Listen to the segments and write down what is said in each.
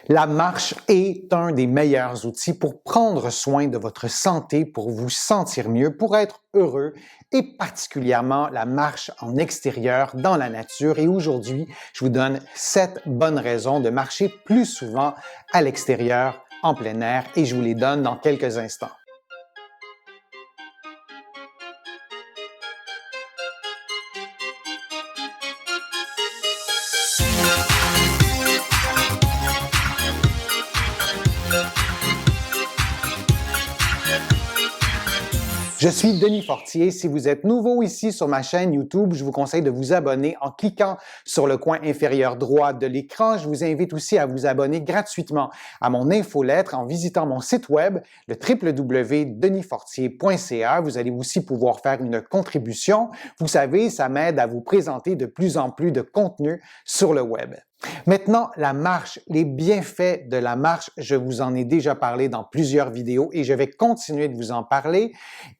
La marche est un des meilleurs outils pour prendre soin de votre santé, pour vous sentir mieux, pour être heureux et particulièrement la marche en extérieur dans la nature. Et aujourd'hui, je vous donne 7 bonnes raisons de marcher plus souvent à l'extérieur, en plein air, et je vous les donne dans quelques instants. Je suis Denis Fortier. Si vous êtes nouveau ici sur ma chaîne YouTube, je vous conseille de vous abonner en cliquant sur le coin inférieur droit de l'écran. Je vous invite aussi à vous abonner gratuitement à mon infolettre en visitant mon site web, le www.denisfortier.ca. Vous allez aussi pouvoir faire une contribution. Vous savez, ça m'aide à vous présenter de plus en plus de contenu sur le web. Maintenant, la marche, les bienfaits de la marche, je vous en ai déjà parlé dans plusieurs vidéos et je vais continuer de vous en parler.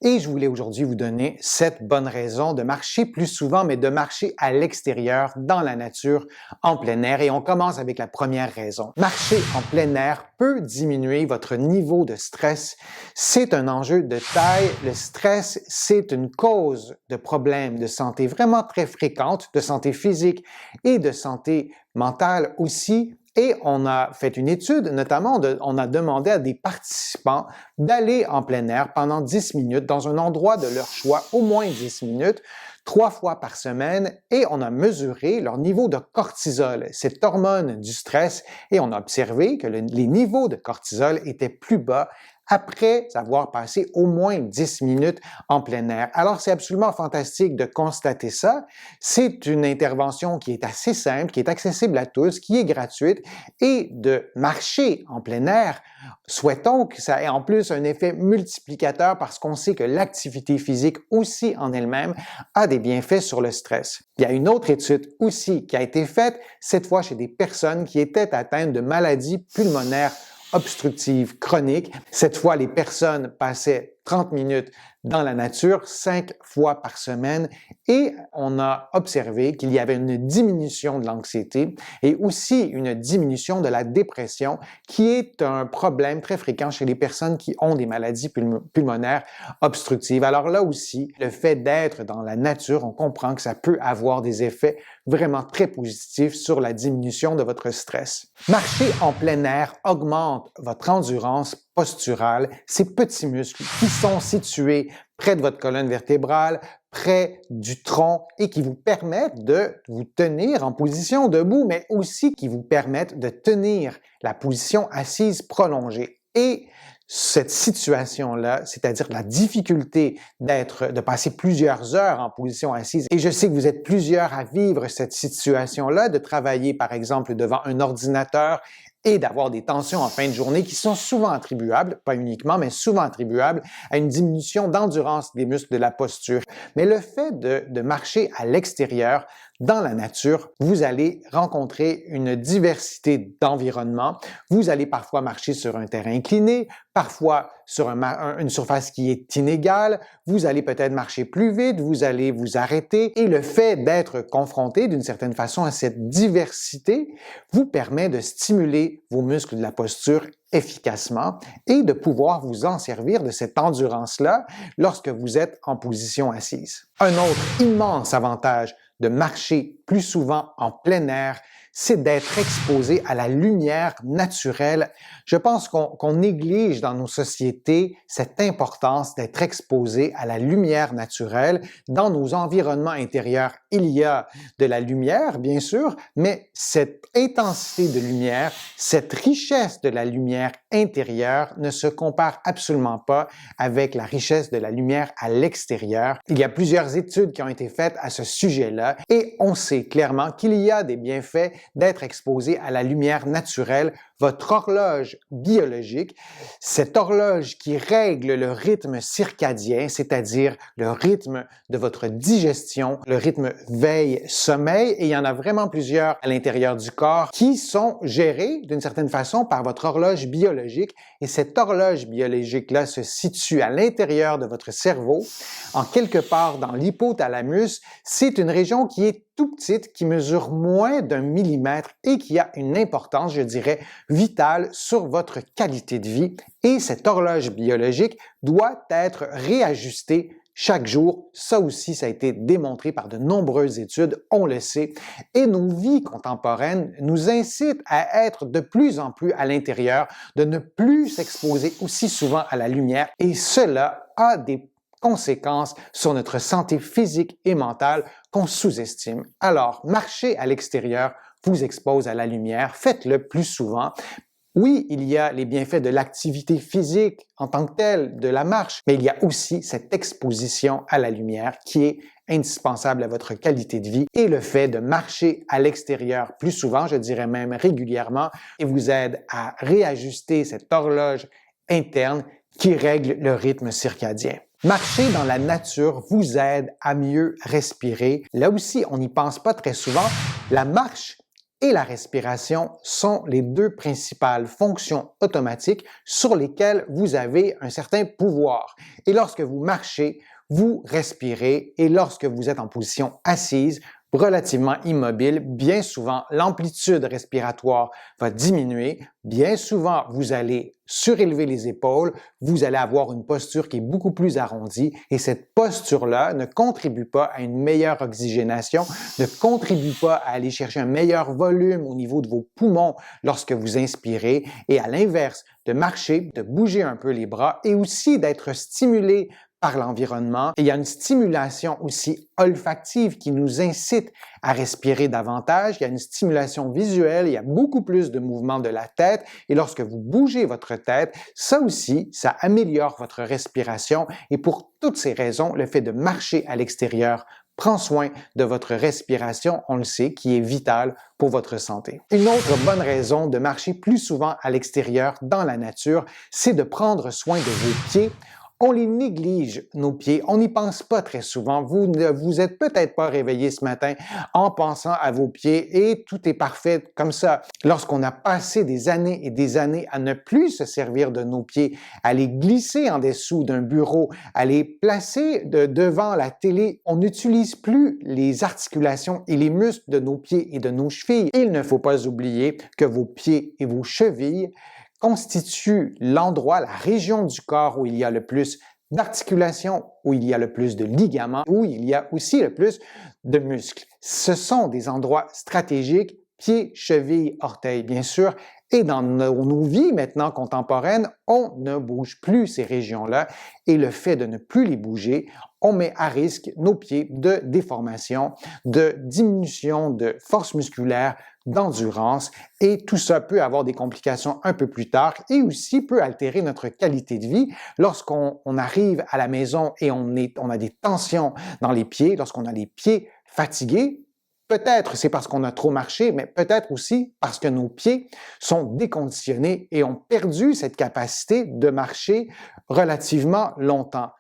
Et je voulais aujourd'hui vous donner 7 bonnes raisons de marcher plus souvent, mais de marcher à l'extérieur, dans la nature, en plein air. Et on commence avec la première raison. Marcher en plein air peut diminuer votre niveau de stress. C'est un enjeu de taille. Le stress, c'est une cause de problèmes de santé vraiment très fréquente, de santé physique et de santé mentale aussi. Et on a fait une étude, notamment, on a demandé à des participants d'aller en plein air pendant 10 minutes dans un endroit de leur choix, au moins 10 minutes, 3 fois par semaine, et on a mesuré leur niveau de cortisol, cette hormone du stress, et on a observé que les niveaux de cortisol étaient plus bas après avoir passé au moins 10 minutes en plein air. Alors, c'est absolument fantastique de constater ça. C'est une intervention qui est assez simple, qui est accessible à tous, qui est gratuite, et de marcher en plein air, souhaitons que ça ait en plus un effet multiplicateur parce qu'on sait que l'activité physique aussi en elle-même a des bienfaits sur le stress. Il y a une autre étude aussi qui a été faite, cette fois chez des personnes qui étaient atteintes de maladies pulmonaires obstructive chronique. Cette fois, les personnes passaient 30 minutes dans la nature 5 fois par semaine et on a observé qu'il y avait une diminution de l'anxiété et aussi une diminution de la dépression qui est un problème très fréquent chez les personnes qui ont des maladies pulmonaires obstructives. Alors là aussi, le fait d'être dans la nature, on comprend que ça peut avoir des effets vraiment très positifs sur la diminution de votre stress. Marcher en plein air augmente votre endurance posturale, ces petits muscles qui sont situés près de votre colonne vertébrale, près du tronc et qui vous permettent de vous tenir en position debout, mais aussi qui vous permettent de tenir la position assise prolongée. Et cette situation-là, c'est-à-dire la difficulté de passer plusieurs heures en position assise, et je sais que vous êtes plusieurs à vivre cette situation-là, de travailler par exemple devant un ordinateur et d'avoir des tensions en fin de journée qui sont souvent attribuables, pas uniquement, mais souvent attribuables à une diminution d'endurance des muscles de la posture. Mais le fait de marcher à l'extérieur, dans la nature, vous allez rencontrer une diversité d'environnements. Vous allez parfois marcher sur un terrain incliné, parfois sur une surface qui est inégale. Vous allez peut-être marcher plus vite, vous allez vous arrêter. Et le fait d'être confronté d'une certaine façon à cette diversité vous permet de stimuler vos muscles de la posture efficacement et de pouvoir vous en servir de cette endurance-là lorsque vous êtes en position assise. Un autre immense avantage de marcher plus souvent en plein air, c'est d'être exposé à la lumière naturelle. Je pense qu'on néglige dans nos sociétés cette importance d'être exposé à la lumière naturelle. Dans nos environnements intérieurs, il y a de la lumière, bien sûr, mais cette intensité de lumière, cette richesse de la lumière intérieure ne se compare absolument pas avec la richesse de la lumière à l'extérieur. Il y a plusieurs études qui ont été faites à ce sujet-là et on sait clairement qu'il y a des bienfaits d'être exposé à la lumière naturelle, votre horloge biologique, cette horloge qui règle le rythme circadien, c'est-à-dire le rythme de votre digestion, le rythme veille-sommeil, et il y en a vraiment plusieurs à l'intérieur du corps qui sont gérés d'une certaine façon par votre horloge biologique, et cette horloge biologique-là se situe à l'intérieur de votre cerveau, en quelque part dans l'hypothalamus. C'est une région qui est tout petite, qui mesure moins d'1 millimètre et qui a une importance, je dirais, vital sur votre qualité de vie et cette horloge biologique doit être réajustée chaque jour. Ça aussi, ça a été démontré par de nombreuses études, on le sait, et nos vies contemporaines nous incitent à être de plus en plus à l'intérieur, de ne plus s'exposer aussi souvent à la lumière, et cela a des conséquences sur notre santé physique et mentale qu'on sous-estime. Alors, marcher à l'extérieur vous expose à la lumière, faites-le plus souvent. Oui, il y a les bienfaits de l'activité physique en tant que telle, de la marche, mais il y a aussi cette exposition à la lumière qui est indispensable à votre qualité de vie et le fait de marcher à l'extérieur plus souvent, je dirais même régulièrement, et vous aide à réajuster cette horloge interne qui règle le rythme circadien. Marcher dans la nature vous aide à mieux respirer. Là aussi, on n'y pense pas très souvent. La marche et la respiration sont les deux principales fonctions automatiques sur lesquelles vous avez un certain pouvoir. Et lorsque vous marchez, vous respirez et lorsque vous êtes en position assise, relativement immobile, bien souvent l'amplitude respiratoire va diminuer, bien souvent vous allez surélever les épaules, vous allez avoir une posture qui est beaucoup plus arrondie et cette posture-là ne contribue pas à une meilleure oxygénation, ne contribue pas à aller chercher un meilleur volume au niveau de vos poumons lorsque vous inspirez et à l'inverse, de marcher, de bouger un peu les bras et aussi d'être stimulé par l'environnement. Et il y a une stimulation aussi olfactive qui nous incite à respirer davantage. Il y a une stimulation visuelle, il y a beaucoup plus de mouvements de la tête. Et lorsque vous bougez votre tête, ça aussi, ça améliore votre respiration. Et pour toutes ces raisons, le fait de marcher à l'extérieur prend soin de votre respiration, on le sait, qui est vital pour votre santé. Une autre bonne raison de marcher plus souvent à l'extérieur, dans la nature, c'est de prendre soin de vos pieds. On les néglige, nos pieds. On n'y pense pas très souvent. Vous ne vous êtes peut-être pas réveillé ce matin en pensant à vos pieds et tout est parfait comme ça. Lorsqu'on a passé des années et des années à ne plus se servir de nos pieds, à les glisser en dessous d'un bureau, à les placer devant la télé, on n'utilise plus les articulations et les muscles de nos pieds et de nos chevilles. Il ne faut pas oublier que vos pieds et vos chevilles constitue l'endroit, la région du corps où il y a le plus d'articulations, où il y a le plus de ligaments, où il y a aussi le plus de muscles. Ce sont des endroits stratégiques, pieds, chevilles, orteils, bien sûr, et dans nos vies maintenant contemporaines, on ne bouge plus ces régions-là et le fait de ne plus les bouger, on met à risque nos pieds de déformation, de diminution de force musculaire, d'endurance et tout ça peut avoir des complications un peu plus tard et aussi peut altérer notre qualité de vie lorsqu'on arrive à la maison et on a des tensions dans les pieds, lorsqu'on a les pieds fatigués. Peut-être c'est parce qu'on a trop marché, mais peut-être aussi parce que nos pieds sont déconditionnés et ont perdu cette capacité de marcher relativement longtemps.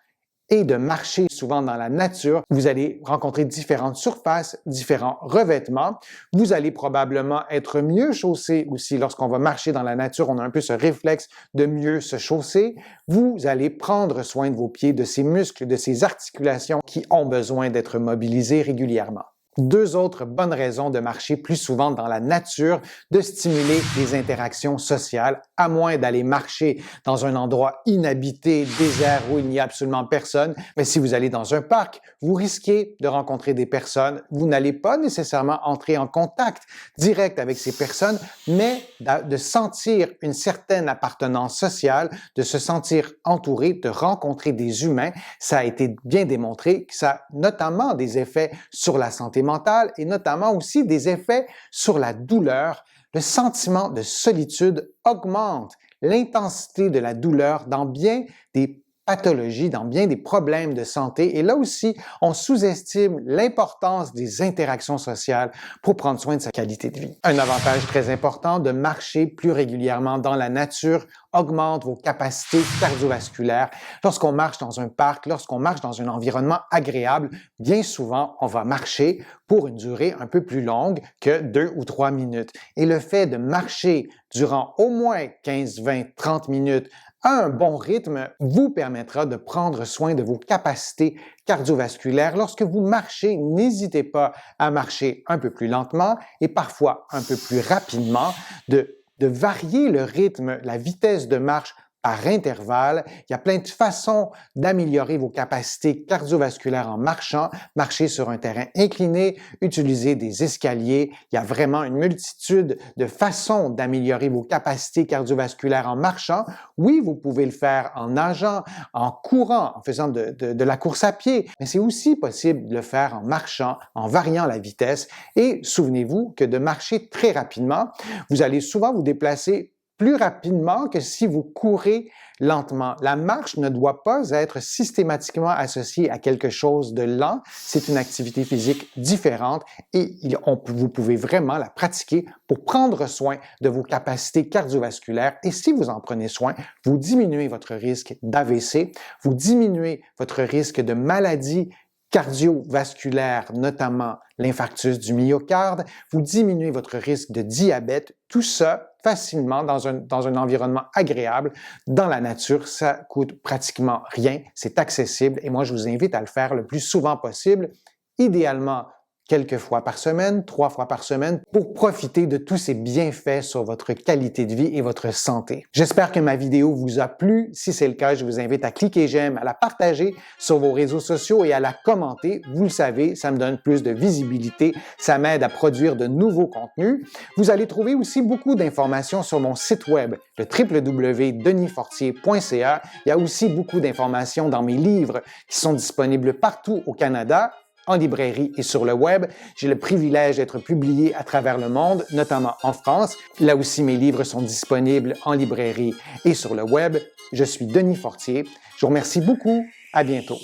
Et de marcher souvent dans la nature, vous allez rencontrer différentes surfaces, différents revêtements. Vous allez probablement être mieux chaussé aussi lorsqu'on va marcher dans la nature. On a un peu ce réflexe de mieux se chausser. Vous allez prendre soin de vos pieds, de ces muscles, de ces articulations qui ont besoin d'être mobilisés régulièrement. Deux autres bonnes raisons de marcher plus souvent dans la nature, de stimuler les interactions sociales, à moins d'aller marcher dans un endroit inhabité, désert, où il n'y a absolument personne. Mais si vous allez dans un parc, vous risquez de rencontrer des personnes. Vous n'allez pas nécessairement entrer en contact direct avec ces personnes, mais de sentir une certaine appartenance sociale, de se sentir entouré, de rencontrer des humains. Ça a été bien démontré que ça a notamment des effets sur la santé mentale et notamment aussi des effets sur la douleur. Le sentiment de solitude augmente l'intensité de la douleur dans bien des pathologies, dans bien des problèmes de santé. Et là aussi, on sous-estime l'importance des interactions sociales pour prendre soin de sa qualité de vie. Un avantage très important de marcher plus régulièrement dans la nature augmente vos capacités cardiovasculaires. Lorsqu'on marche dans un parc, lorsqu'on marche dans un environnement agréable, bien souvent, on va marcher pour une durée un peu plus longue que 2 ou 3 minutes. Et le fait de marcher durant au moins 15, 20, 30 minutes à un bon rythme vous permettra de prendre soin de vos capacités cardiovasculaires. Lorsque vous marchez, n'hésitez pas à marcher un peu plus lentement et parfois un peu plus rapidement, de de varier le rythme, la vitesse de marche par intervalle. Il y a plein de façons d'améliorer vos capacités cardiovasculaires en marchant, marcher sur un terrain incliné, utiliser des escaliers. Il y a vraiment une multitude de façons d'améliorer vos capacités cardiovasculaires en marchant. Oui, vous pouvez le faire en nageant, en courant, en faisant de la course à pied, mais c'est aussi possible de le faire en marchant, en variant la vitesse. Et souvenez-vous que de marcher très rapidement, vous allez souvent vous déplacer plus rapidement que si vous courez lentement. La marche ne doit pas être systématiquement associée à quelque chose de lent. C'est une activité physique différente et vous pouvez vraiment la pratiquer pour prendre soin de vos capacités cardiovasculaires. Et si vous en prenez soin, vous diminuez votre risque d'AVC, vous diminuez votre risque de maladies cardiovasculaires, notamment l'infarctus du myocarde, vous diminuez votre risque de diabète, tout ça facilement dans un environnement agréable. Dans la nature, ça coûte pratiquement rien, c'est accessible et moi je vous invite à le faire le plus souvent possible, idéalement quelques fois par semaine, 3 fois par semaine, pour profiter de tous ces bienfaits sur votre qualité de vie et votre santé. J'espère que ma vidéo vous a plu. Si c'est le cas, je vous invite à cliquer j'aime, à la partager sur vos réseaux sociaux et à la commenter. Vous le savez, ça me donne plus de visibilité, ça m'aide à produire de nouveaux contenus. Vous allez trouver aussi beaucoup d'informations sur mon site web, le www.denisfortier.ca. Il y a aussi beaucoup d'informations dans mes livres qui sont disponibles partout au Canada, en librairie et sur le web. J'ai le privilège d'être publié à travers le monde, notamment en France. Là aussi, mes livres sont disponibles en librairie et sur le web. Je suis Denis Fortier. Je vous remercie beaucoup. À bientôt.